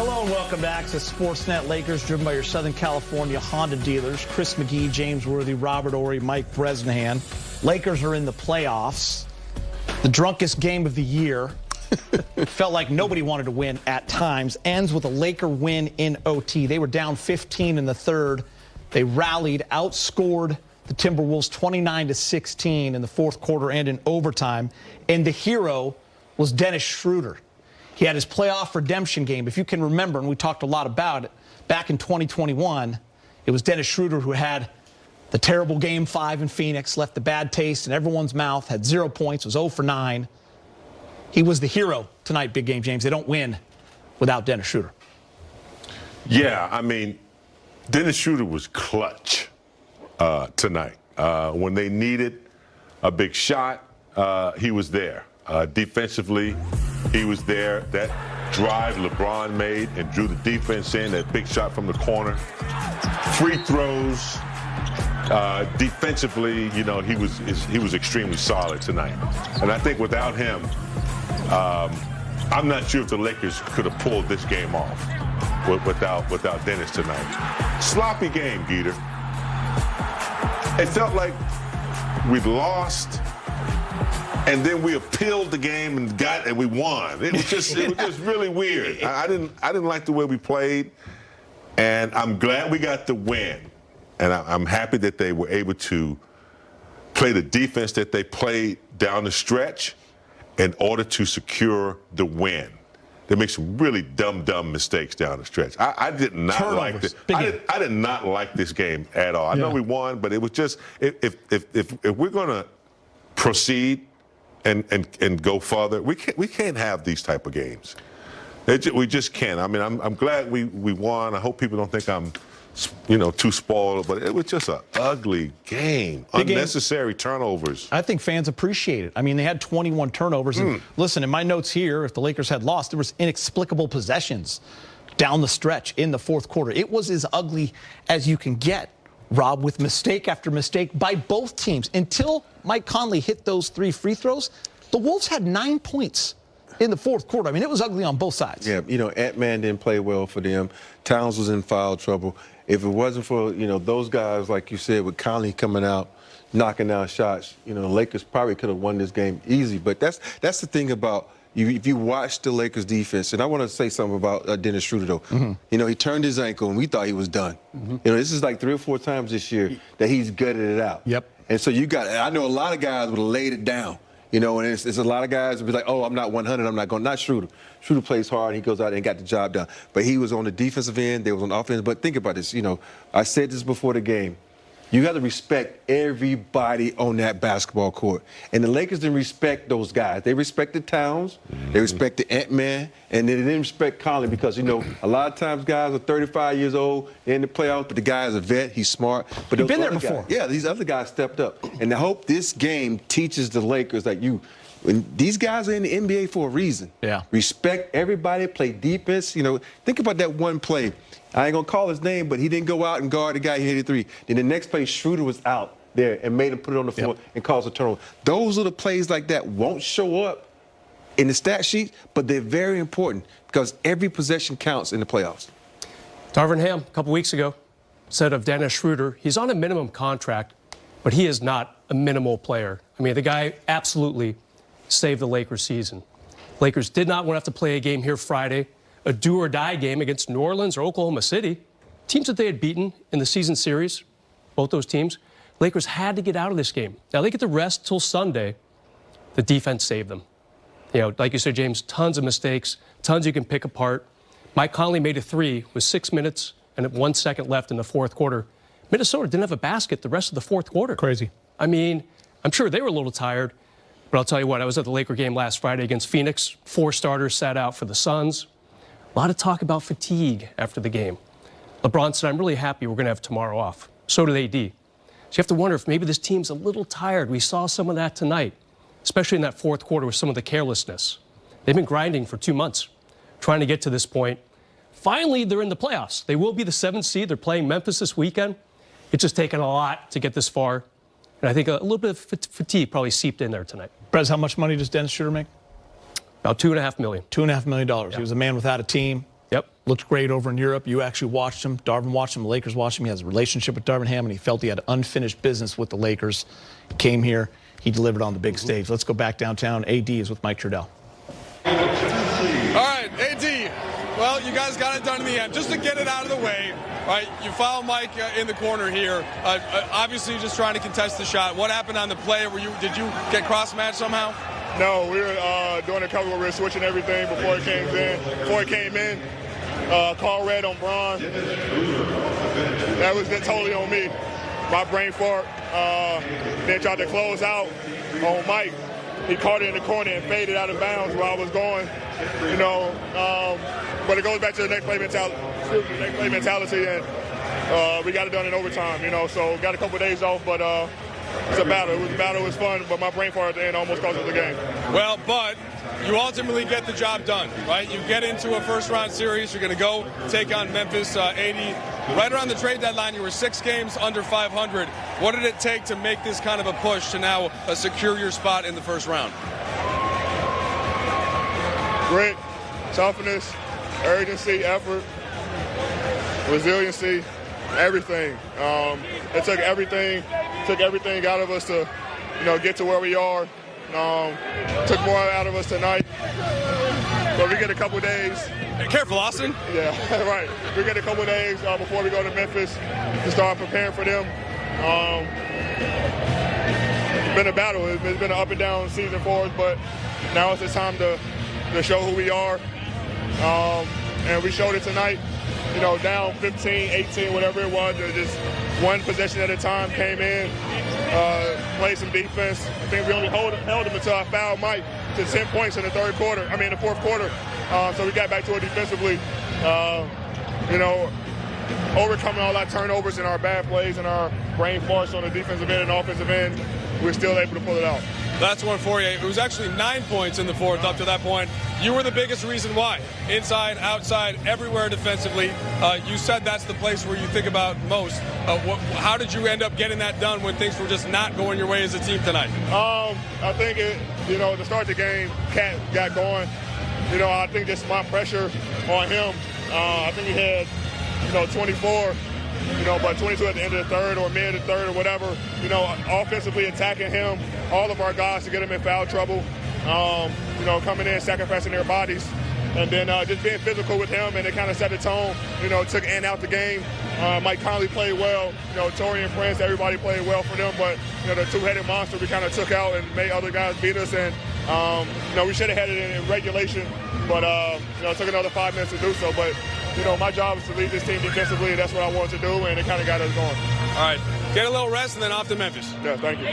Hello and welcome back to Sportsnet. Lakers driven by your Southern California Honda dealers. Chris McGee, James Worthy, Robert Ory, Mike Bresnahan. Lakers are in the playoffs. The drunkest game of the year. Felt like nobody wanted to win at times. Ends with a Laker win in OT. They were down 15 in the third. They rallied, outscored the Timberwolves 29-16 in the fourth quarter and in overtime. And the hero was Dennis Schroeder. He had his playoff redemption game. If you can remember, and we talked a lot about it, back in 2021, it was Dennis Schroeder who had the terrible Game 5 in Phoenix, left the bad taste in everyone's mouth, had 0 points, was 0 for 9. He was the hero tonight, Big Game James. They don't win without Dennis Schroeder. Yeah, I mean, Dennis Schroeder was clutch tonight. When they needed a big shot, he was there. Defensively, he was there. That drive LeBron made and drew the defense in, that big shot from the corner. Free throws. Defensively, you know, he was extremely solid tonight. And I think without him, I'm not sure if the Lakers could have pulled this game off without Dennis tonight. Sloppy game, Geeter. It felt like we'd lost, and then we appealed the game and we won. It was just really weird. I didn't like the way we played, and I'm glad we got the win. And I'm happy that they were able to play the defense that they played down the stretch in order to secure the win. They make some really dumb mistakes down the stretch. I did not like this. I did not like this game at all. I know we won, but it was just if we're gonna proceed and go further, we can't have these type of games. We just can't. I mean, I'm glad we won. I hope people don't think I'm, too spoiled, but it was just an ugly game. Unnecessary turnovers. I think fans appreciate it. I mean, they had 21 turnovers. And listen, in my notes here, if the Lakers had lost, there was inexplicable possessions down the stretch in the fourth quarter. It was as ugly as you can get, Rob, with mistake after mistake by both teams. Until Mike Conley hit those 3 free throws, the Wolves had 9 points in the fourth quarter. I mean, it was ugly on both sides. Yeah, Ant-Man didn't play well for them. Towns was in foul trouble. If it wasn't for, those guys, like you said, with Conley coming out, knocking down shots, the Lakers probably could have won this game easy. But that's the thing about if you watch the Lakers defense, and I want to say something about Dennis Schroeder, though. He turned his ankle, and we thought he was done. This is like 3 or 4 times this year that he's gutted it out. Yep. And so I know a lot of guys would have laid it down. And it's a lot of guys would be like, oh, I'm not 100, I'm not going. Not Schroeder. Schroeder plays hard, he goes out and got the job done. But he was on the defensive end, they was on offense. But think about this, I said this before the game. You got to respect everybody on that basketball court. And the Lakers didn't respect those guys. They respected Towns, they respected Ant-Man, and they didn't respect Conley because, a lot of times guys are 35 years old, they're in the playoffs, but the guy is a vet, he's smart. But he's been there before. These other guys stepped up. And I hope this game teaches the Lakers that when these guys are in the NBA for a reason. Yeah. Respect everybody, play defense. Think about that one play. I ain't going to call his name, but he didn't go out and guard the guy who hit a 3. Then the next play, Schroeder was out there and made him put it on the floor and cause a turnover. Those are the plays like that won't show up in the stat sheet, but they're very important because every possession counts in the playoffs. Darvin Ham, a couple weeks ago, said of Dennis Schroeder, he's on a minimum contract, but he is not a minimal player. I mean, the guy absolutely saved the Lakers season. Lakers did not want to have to play a game here Friday, a do-or-die game against New Orleans or Oklahoma City, teams that they had beaten in the season series, both those teams. Lakers had to get out of this game. Now, they get to rest till Sunday. The defense saved them. Like you said, James, tons of mistakes, tons you can pick apart. Mike Conley made a 3 with 6 minutes and 1 second left in the fourth quarter. Minnesota didn't have a basket the rest of the fourth quarter. Crazy. I mean, I'm sure they were a little tired, but I'll tell you what, I was at the Laker game last Friday against Phoenix. 4 starters sat out for the Suns. A lot of talk about fatigue after the game. LeBron said, I'm really happy we're going to have tomorrow off. So did AD. So you have to wonder if maybe this team's a little tired. We saw some of that tonight, especially in that fourth quarter with some of the carelessness. They've been grinding for 2 months, trying to get to this point. Finally, they're in the playoffs. They will be the 7th seed. They're playing Memphis this weekend. It's just taken a lot to get this far. And I think a little bit of fatigue probably seeped in there tonight. Brez, how much money does Dennis Schroeder make? About $2.5 million. $2.5 million. Yep. He was a man without a team. Yep. looked great over in Europe. You actually watched him. Darvin watched him. The Lakers watched him. He has a relationship with Darvin Ham, and he felt he had unfinished business with the Lakers. He came here. He delivered on the big stage. Let's go back downtown. AD is with Mike Trudell. All right, AD. Well, you guys got it done in the end. Just to get it out of the way, right? You foul Mike in the corner here. Obviously, just trying to contest the shot. What happened on the play? Did you get cross-matched somehow? No, we were doing a cover where we were switching everything before it came in. Call red on Bron. That was totally on me. My brain fart. Then tried to close out on Mike. He caught it in the corner and faded out of bounds where I was going. But it goes back to the next play mentality, and we got it done in overtime. So got a couple of days off, but it's a battle. It was fun, but my brain fart at the end almost cost us the game. Well, but you ultimately get the job done, right? You get into a first-round series. You're going to go take on Memphis. 80. Right around the trade deadline, you were 6 games under 500. What did it take to make this kind of a push to now secure your spot in the first round? Grit, toughness, urgency, effort, resiliency, everything. It took everything out of us to, get to where we are. Took more out of us tonight. But we get a couple days. Hey, careful, Austin. Yeah, right. We get a couple days before we go to Memphis to start preparing for them. It's been a battle. It's been an up and down season for us, but now it's the time to show who we are. And we showed it tonight. Down 15, 18, whatever it was, just one possession at a time, came in, played some defense. I think we only held them until I fouled Mike to 10 points in the fourth quarter. So we got back to it defensively. Overcoming all our turnovers and our bad plays and our brain farts on the defensive end and offensive end, we're still able to pull it out. That's one for you. It was actually 9 points in the fourth up to that point. You were the biggest reason why. Inside, outside, everywhere defensively. You said that's the place where you think about most. How did you end up getting that done when things were just not going your way as a team tonight? I think to start the game, Cat got going. I think just my pressure on him. I think he had, 24. But 22 at the end of the third or mid of the third or whatever, offensively attacking him, all of our guys to get him in foul trouble, coming in, sacrificing their bodies, and then just being physical with him, and it kind of set the tone, took in out the game. Mike Conley played well, Tori and Prince, everybody played well for them, but, the two-headed monster we kind of took out and made other guys beat us, and, we should have had it in regulation, but, it took another 5 minutes to do so, but, my job is to lead this team defensively, and that's what I wanted to do, and it kind of got us going. All right, get a little rest and then off to Memphis. Yeah, thank you.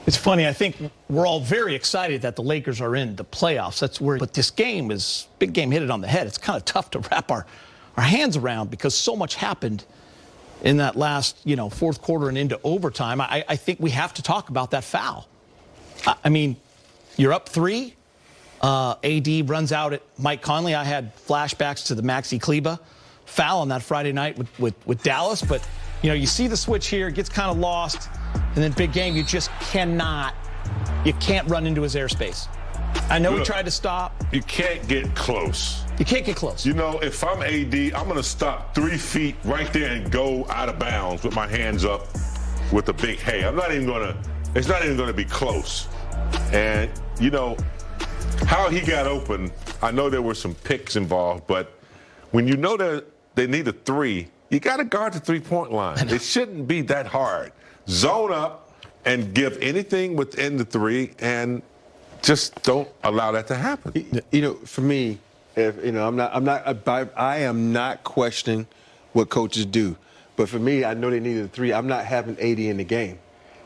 It's funny. I think we're all very excited that the Lakers are in the playoffs. But this game is big game. Hit it on the head. It's kind of tough to wrap our hands around because so much happened in that last fourth quarter and into overtime. I think we have to talk about that foul. I mean, you're up 3. AD runs out at Mike Conley. I had flashbacks to the Maxi Kleba foul on that Friday night with Dallas. But, you see the switch here. It gets kind of lost. And then big game, you can't run into his airspace. I know he tried to stop. You can't get close. You can't get close. If I'm AD, I'm going to stop 3 feet right there and go out of bounds with my hands up with a big hey. It's not even going to be close. And, how he got open, I know there were some picks involved, but when you know that they need a 3, you got to guard the 3-point line. It shouldn't be that hard. Zone up and give anything within the 3, and just don't allow that to happen. For me, I am not questioning what coaches do, but for me, I know they needed a 3. I'm not having 80 in the game.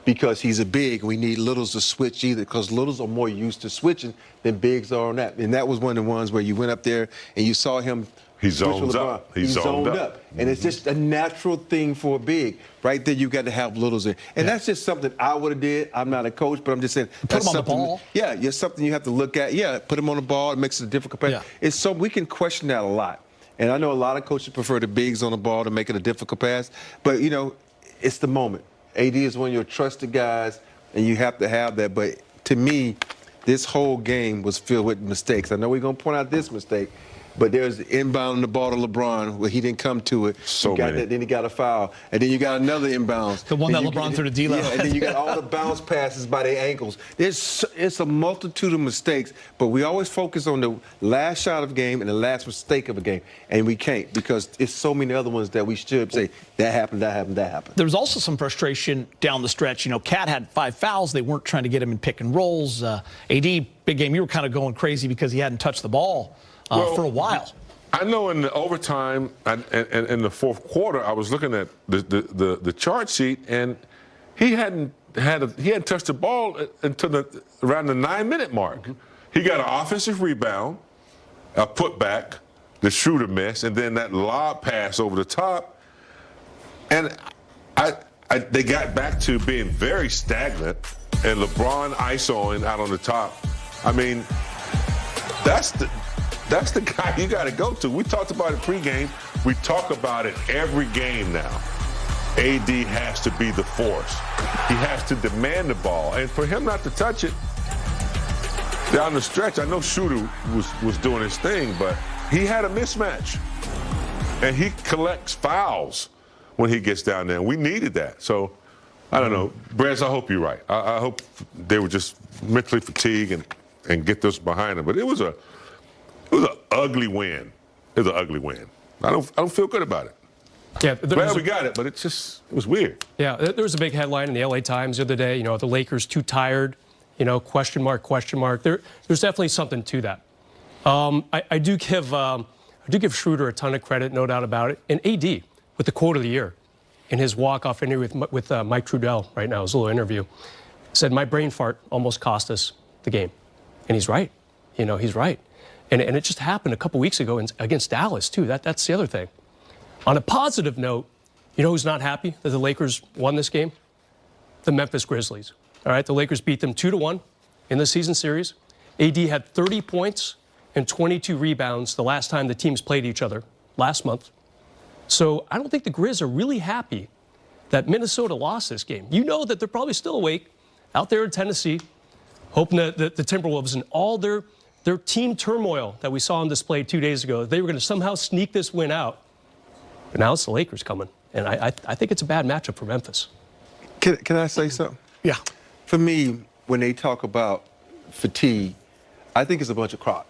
Because he's a big, we need littles to switch either, because littles are more used to switching than bigs are on that. And that was one of the ones where you went up there and you saw him. He zones up. He zoned up. And it's just a natural thing for a big. Right there, you got to have littles in. And that's just something I would have did. I'm not a coach, but I'm just saying. Put him on the ball. Yeah, it's something you have to look at. Yeah, put him on the ball. It makes it a difficult pass. Yeah. It's so we can question that a lot. And I know a lot of coaches prefer the bigs on the ball to make it a difficult pass. But, it's the moment. AD is one of your trusted guys, and you have to have that. But to me, this whole game was filled with mistakes. I know we're going to point out this mistake, but there's inbound the ball to LeBron where he didn't come to it. So many. Then he got a foul, and then you got another inbounds. The one that LeBron threw to D'Lo. Yeah, and then you got all the bounce passes by their ankles. It's a multitude of mistakes, but we always focus on the last shot of a game and the last mistake of a game, and we can't because it's so many other ones that we should say that happened, that happened, that happened. There was also some frustration down the stretch. You know, Cat had 5 fouls. They weren't trying to get him in pick and rolls. AD, big game, you were kind of going crazy because he hadn't touched the ball for a while. I know in the overtime and in the fourth quarter, I was looking at the chart sheet, and he hadn't touched the ball until around the 9-minute mark. He got an offensive rebound, a putback, the Schroeder miss, and then that lob pass over the top. And they got back to being very stagnant, and LeBron isoing out on the top. I mean, that's the guy you got to go to. We talked about it pregame. We talk about it every game now. AD has to be the force. He has to demand the ball. And for him not to touch it down the stretch, I know Schroeder was doing his thing, but he had a mismatch. And he collects fouls when he gets down there. And we needed that. So, I don't know. Brez, I hope you're right. I hope they were just mentally fatigued and get this behind them. But it was an ugly win. It was an ugly win. I don't feel good about it. Yeah, Glad we got it, but it was weird. Yeah, there was a big headline in the LA Times the other day. You know, the Lakers too tired. You know, question mark, question mark. There's definitely something to that. I do give Schroeder a ton of credit, no doubt about it. And AD with the quote of the year in his walk-off interview with Mike Trudell right now, his little interview, said, "My brain fart almost cost us the game," and he's right. You know, he's right. And it just happened a couple weeks ago against Dallas, too. That's the other thing. On a positive note, you know who's not happy that the Lakers won this game? The Memphis Grizzlies. All right, the Lakers beat them 2-1 in the season series. AD had 30 points and 22 rebounds the last time the teams played each other last month. So I don't think the Grizz are really happy that Minnesota lost this game. You know that they're probably still awake out there in Tennessee, hoping that the Timberwolves and all their team turmoil that we saw on display 2 days ago, they were going to somehow sneak this win out. But now it's the Lakers coming, and I think it's a bad matchup for Memphis. Can I say something? Yeah. For me, when they talk about fatigue, I think it's a bunch of crap.